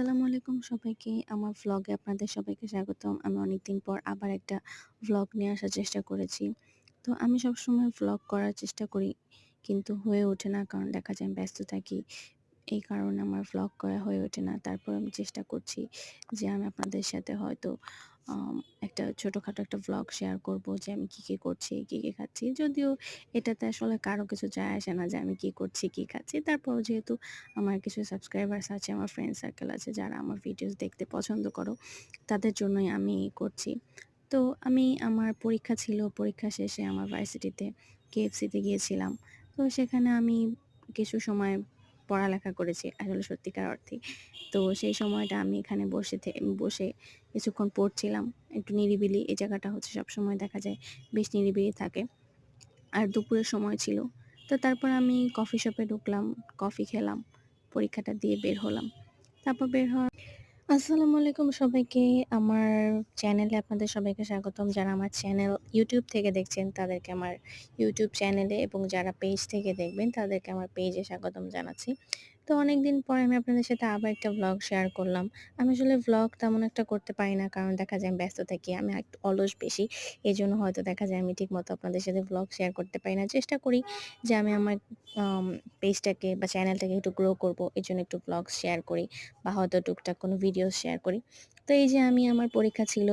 আসসালামু আলাইকুম সবাইকে। আমার ভ্লগে আপনাদের সবাইকে স্বাগতম। আমি অনেকদিন পর আবার একটা ভ্লগ নিয়ে আসার চেষ্টা করেছি। তো আমি সবসময় ভ্লগ করার চেষ্টা করি, কিন্তু হয়ে ওঠে না, কারণ দেখা যায় আমি ব্যস্ত থাকি। এই কারণে আমার ভ্লগ করা হয়ে ওঠে না। তারপর আমি চেষ্টা করছি যে আমি আপনাদের সাথে হয়তো আম একটা ছোটখাটো একটা ভ্লগ শেয়ার করব যে আমি কি করছি, কি খাচ্ছি। যদিও এটাতে আসলে কারো কিছু যায় আসে না যে আমি কি করছি, কি খাচ্ছি। তারপরও যেহেতু আমার কিছু সাবস্ক্রাইবার্স আছে, আমার ফ্রেন্ড সার্কেল আছে যারা আমার ভিডিওস দেখতে পছন্দ করো, তাদের জন্যই আমি করছি। তো আমি আমার পরীক্ষা ছিল, পরীক্ষা শেষে আমার ভার্সিটিতে কেএফসিতে গিয়েছিলাম। তো সেখানে আমি কিছু সময় পড়ালেখা করেছি আসলে সত্যিকার অর্থেই। তো সেই সময়টা আমি এখানে বসে কিছুক্ষণ পড়ছিলাম। একটু নিরিবিলি, এই জায়গাটা হচ্ছে সবসময় দেখা যায় বেশ নিরিবিলি থাকে। আর দুপুরের সময় ছিল। তো তারপর আমি কফি শপে ঢুকলাম, কফি খেলাম, পরীক্ষাটা দিয়ে বের হলাম। তারপর বের হওয়ার আসসালামু আলাইকুম সবাইকে। আমার চ্যানেলে আপনাদের সবাইকে স্বাগতম। যারা আমার চ্যানেল YouTube থেকে দেখছেন তাদেরকে আমার YouTube চ্যানেলে, এবং যারা পেজ থেকে দেখবেন তাদেরকে আমার পেজে স্বাগতম জানাচ্ছি। তো অনেকদিন পরে আমি আপনাদের সাথে আবার একটা ভ্লগ শেয়ার করলাম। আমি আসলে ভ্লগ তেমন একটা করতে পারি না, কারণ দেখা যায় আমি ব্যস্ত থাকি। আমি একটু অলস বেশি। এজন্য হয়তো দেখা যায় আমি ঠিকমতো আপনাদের সাথে ভ্লগ শেয়ার করতে পারি না। চেষ্টা করি যে আমি আমার আম পেজটাকে বা চ্যানেলটাকে একটু গ্রো করব। এজন্য একটু ভ্লগ শেয়ার করি বা হয়তো টুকটাক কোনো ভিডিও শেয়ার করি। তো এই যে আমি আমার পরীক্ষা ছিল,